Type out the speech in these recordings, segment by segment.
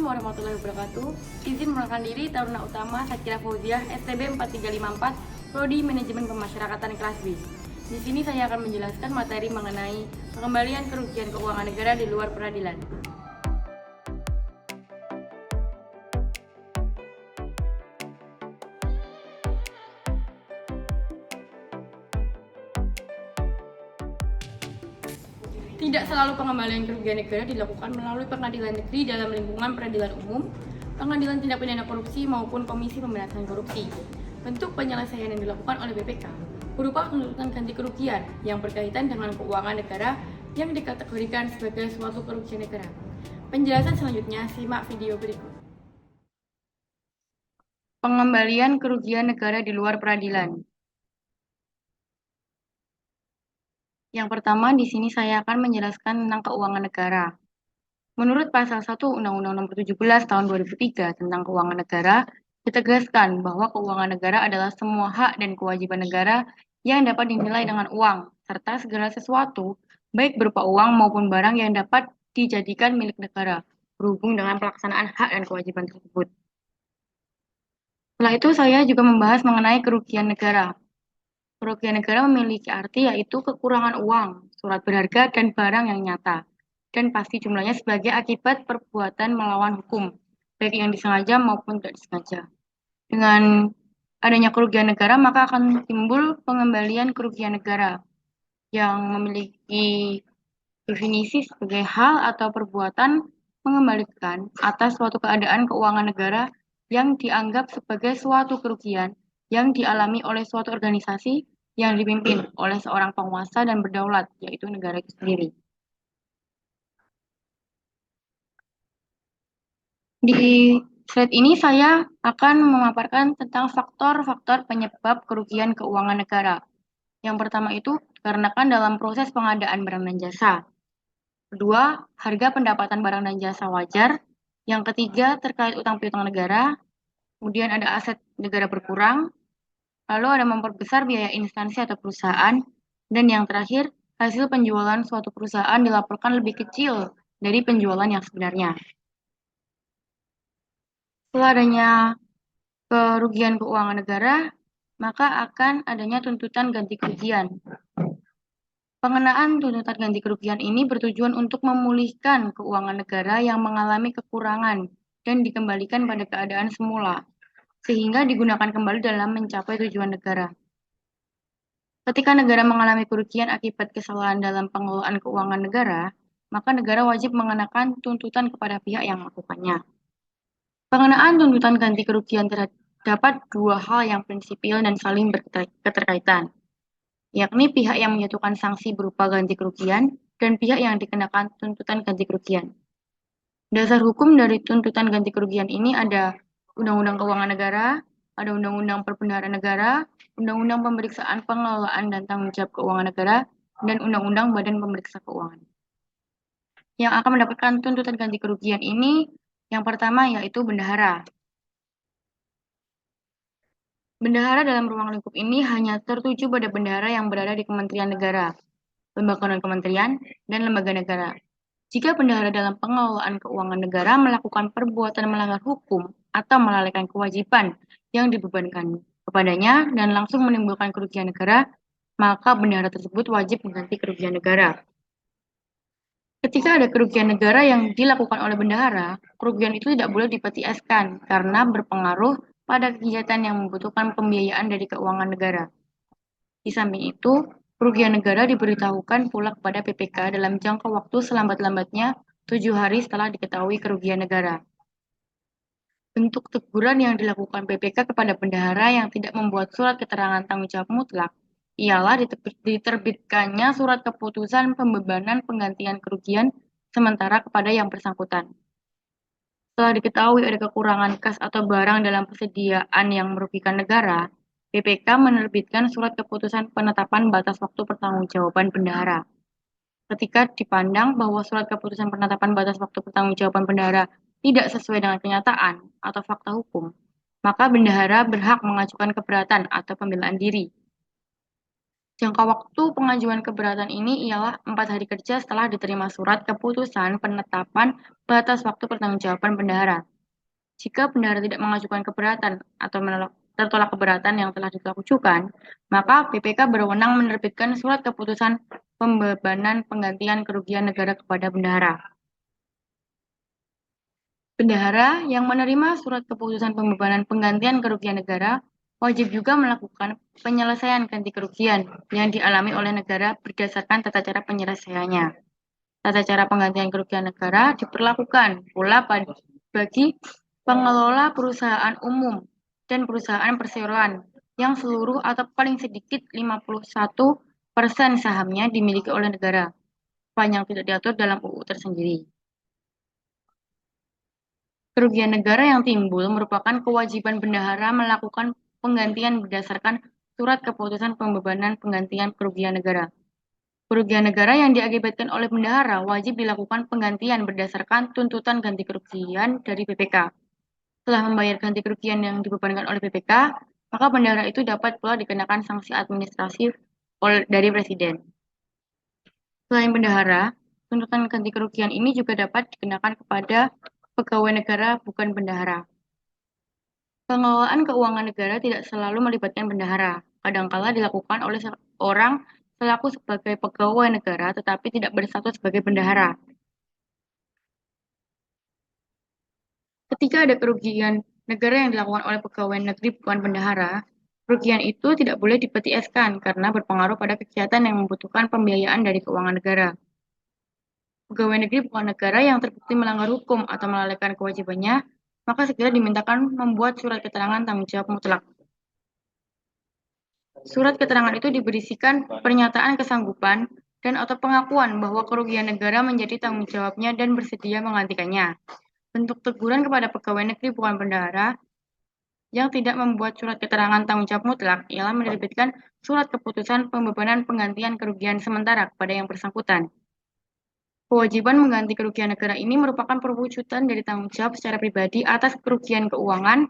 Assalamualaikum warahmatullahi wabarakatuh. Izin mengenalkan diri, Taruna Utama Sakira Fauziah, STB 4354, Prodi Manajemen Pemasyarakatan kelas B. Di sini saya akan menjelaskan materi mengenai pengembalian kerugian keuangan negara di luar peradilan. Tidak selalu pengembalian kerugian negara dilakukan melalui pengadilan negeri dalam lingkungan peradilan umum, pengadilan tindak pidana korupsi maupun komisi pemberantasan korupsi. Bentuk penyelesaian yang dilakukan oleh BPK berupa tuntutan ganti kerugian yang berkaitan dengan keuangan negara yang dikategorikan sebagai suatu kerugian negara. Penjelasan selanjutnya simak video berikut. Pengembalian kerugian negara di luar peradilan. Yang pertama, di sini saya akan menjelaskan tentang keuangan negara. Menurut Pasal 1 Undang-Undang Nomor 17 Tahun 2003 tentang Keuangan Negara, ditegaskan bahwa keuangan negara adalah semua hak dan kewajiban negara yang dapat dinilai dengan uang, serta segala sesuatu, baik berupa uang maupun barang yang dapat dijadikan milik negara, berhubung dengan pelaksanaan hak dan kewajiban tersebut. Setelah itu, saya juga membahas mengenai kerugian negara. Kerugian negara memiliki arti yaitu kekurangan uang, surat berharga, dan barang yang nyata, dan pasti jumlahnya sebagai akibat perbuatan melawan hukum, baik yang disengaja maupun tidak disengaja. Dengan adanya kerugian negara, maka akan timbul pengembalian kerugian negara yang memiliki definisi sebagai hal atau perbuatan mengembalikan atas suatu keadaan keuangan negara yang dianggap sebagai suatu kerugian yang dialami oleh suatu organisasi yang dipimpin oleh seorang penguasa dan berdaulat, yaitu negara itu sendiri. Di slide ini saya akan memaparkan tentang faktor-faktor penyebab kerugian keuangan negara. Yang pertama itu dikarenakan dalam proses pengadaan barang dan jasa. Kedua, harga pendapatan barang dan jasa wajar. Yang ketiga, terkait utang piutang negara. Kemudian ada aset negara berkurang. Lalu ada memperbesar biaya instansi atau perusahaan. Dan yang terakhir, hasil penjualan suatu perusahaan dilaporkan lebih kecil dari penjualan yang sebenarnya. Setelah adanya kerugian keuangan negara, maka akan adanya tuntutan ganti kerugian. Pengenaan tuntutan ganti kerugian ini bertujuan untuk memulihkan keuangan negara yang mengalami kekurangan dan dikembalikan pada keadaan semula, sehingga digunakan kembali dalam mencapai tujuan negara. Ketika negara mengalami kerugian akibat kesalahan dalam pengelolaan keuangan negara, maka negara wajib mengenakan tuntutan kepada pihak yang melakukannya. Pengenaan tuntutan ganti kerugian terdapat dua hal yang prinsipil dan saling berketerkaitan, yakni pihak yang menjatuhkan sanksi berupa ganti kerugian dan pihak yang dikenakan tuntutan ganti kerugian. Dasar hukum dari tuntutan ganti kerugian ini ada Undang-Undang Keuangan Negara, ada Undang-Undang Perbendaharaan Negara, Undang-Undang Pemeriksaan Pengelolaan dan Tanggung Jawab Keuangan Negara, dan Undang-Undang Badan Pemeriksa Keuangan. Yang akan mendapatkan tuntutan ganti kerugian ini, yang pertama yaitu bendahara. Bendahara dalam ruang lingkup ini hanya tertuju pada bendahara yang berada di Kementerian Negara, lembaga non-kementerian, dan lembaga negara. Jika bendahara dalam pengelolaan keuangan negara melakukan perbuatan melanggar hukum atau melalaikan kewajiban yang dibebankan kepadanya dan langsung menimbulkan kerugian negara, maka bendahara tersebut wajib mengganti kerugian negara. Ketika ada kerugian negara yang dilakukan oleh bendahara, kerugian itu tidak boleh dipetieskan karena berpengaruh pada kegiatan yang membutuhkan pembiayaan dari keuangan negara. Di samping itu, kerugian negara diberitahukan pula kepada PPK dalam jangka waktu selambat-lambatnya 7 hari setelah diketahui kerugian negara. Bentuk teguran yang dilakukan PPK kepada bendahara yang tidak membuat surat keterangan tanggung jawab mutlak ialah diterbitkannya surat keputusan pembebanan penggantian kerugian sementara kepada yang bersangkutan. Setelah diketahui ada kekurangan kas atau barang dalam persediaan yang merugikan negara, PPK menerbitkan surat keputusan penetapan batas waktu pertanggungjawaban bendahara. Ketika dipandang bahwa surat keputusan penetapan batas waktu pertanggungjawaban bendahara tidak sesuai dengan kenyataan atau fakta hukum, maka bendahara berhak mengajukan keberatan atau pembelaan diri. Jangka waktu pengajuan keberatan ini ialah 4 hari kerja setelah diterima surat keputusan penetapan batas waktu pertanggungjawaban bendahara. Jika bendahara tidak mengajukan keberatan atau tertolak keberatan yang telah dilakukan, maka BPK berwenang menerbitkan surat keputusan pembebanan penggantian kerugian negara kepada bendahara. Bendahara yang menerima surat keputusan pembebanan penggantian kerugian negara wajib juga melakukan penyelesaian ganti kerugian yang dialami oleh negara berdasarkan tata cara penyelesaiannya. Tata cara penggantian kerugian negara diberlakukan pula bagi pengelola perusahaan umum dan perusahaan perseroan yang seluruh atau paling sedikit 51% sahamnya dimiliki oleh negara, sepanjang tidak diatur dalam UU tersendiri. Kerugian negara yang timbul merupakan kewajiban bendahara melakukan penggantian berdasarkan surat keputusan pembebanan penggantian kerugian negara. Kerugian negara yang diakibatkan oleh bendahara wajib dilakukan penggantian berdasarkan tuntutan ganti kerugian dari BPK. Setelah membayar ganti kerugian yang dibebankan oleh BPK, maka bendahara itu dapat pula dikenakan sanksi administratif dari Presiden. Selain bendahara, tuntutan ganti kerugian ini juga dapat dikenakan kepada pegawai negara bukan bendahara. Pengelolaan keuangan negara tidak selalu melibatkan bendahara. Kadangkala dilakukan oleh seorang selaku sebagai pegawai negara tetapi tidak berstatus sebagai bendahara. Ketika ada kerugian negara yang dilakukan oleh pegawai negeri bukan bendahara, kerugian itu tidak boleh dipetieskan karena berpengaruh pada kegiatan yang membutuhkan pembiayaan dari keuangan negara. Pegawai negeri bukan negara yang terbukti melanggar hukum atau melalaikan kewajibannya, maka segera dimintakan membuat surat keterangan tanggung jawab mutlak. Surat keterangan itu diberisikan pernyataan kesanggupan dan atau pengakuan bahwa kerugian negara menjadi tanggung jawabnya dan bersedia menggantikannya. Bentuk teguran kepada pegawai negeri bukan bendahara yang tidak membuat surat keterangan tanggung jawab mutlak ialah menerbitkan surat keputusan pembebanan penggantian kerugian sementara kepada yang bersangkutan. Kewajiban mengganti kerugian negara ini merupakan perwujudan dari tanggung jawab secara pribadi atas kerugian keuangan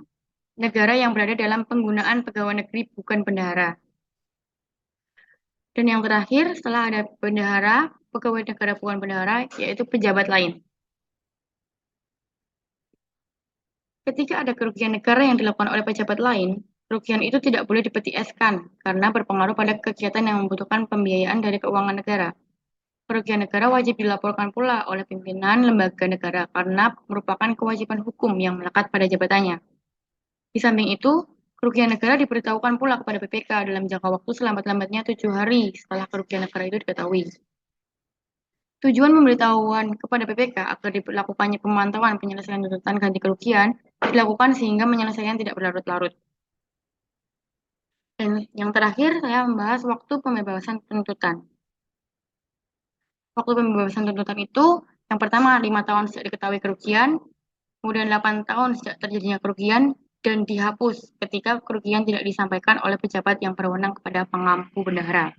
negara yang berada dalam penggunaan pegawai negeri bukan bendahara. Dan yang terakhir, setelah ada bendahara, pegawai negara bukan bendahara, yaitu pejabat lain. Ketika ada kerugian negara yang dilakukan oleh pejabat lain, kerugian itu tidak boleh dipetieskan karena berpengaruh pada kegiatan yang membutuhkan pembiayaan dari keuangan negara. Kerugian negara wajib dilaporkan pula oleh pimpinan lembaga negara karena merupakan kewajiban hukum yang melekat pada jabatannya. Di samping itu, kerugian negara diberitahukan pula kepada BPK dalam jangka waktu selambat-lambatnya 7 hari setelah kerugian negara itu diketahui. Tujuan pemberitahuan kepada BPK agar dilakukannya pemantauan penyelesaian tuntutan ganti kerugian dilakukan sehingga penyelesaian tidak berlarut-larut. Dan yang terakhir, saya membahas waktu pembebasan tuntutan. Waktu pembebasan tuntutan itu, yang pertama 5 tahun sejak diketahui kerugian, kemudian 8 tahun sejak terjadinya kerugian, dan dihapus ketika kerugian tidak disampaikan oleh pejabat yang berwenang kepada pengampu bendahara.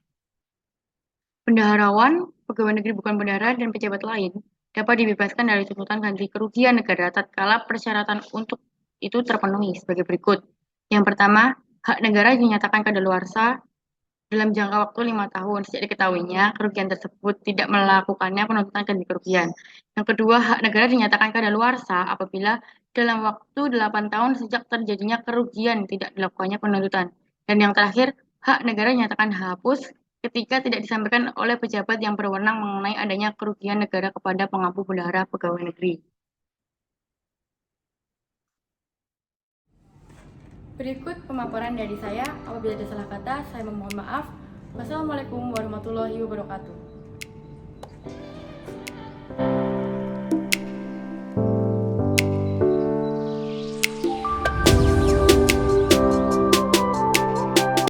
Bendaharawan, pegawai negeri bukan bendahara, dan pejabat lain dapat dibebaskan dari tuntutan ganti kerugian negara tatkala persyaratan untuk itu terpenuhi sebagai berikut. Yang pertama, hak negara dinyatakan kadaluarsa dalam jangka waktu 5 tahun sejak diketahuinya kerugian tersebut tidak melakukannya penuntutan ganti kerugian. Yang kedua, hak negara dinyatakan kadaluarsa apabila dalam waktu 8 tahun sejak terjadinya kerugian tidak dilakukannya penuntutan. Dan yang terakhir, hak negara dinyatakan hapus ketika tidak disampaikan oleh pejabat yang berwenang mengenai adanya kerugian negara kepada pengampu bendahara pegawai negeri. Berikut pemaparan dari saya. Apabila ada salah kata, saya memohon maaf. Wassalamualaikum warahmatullahi wabarakatuh.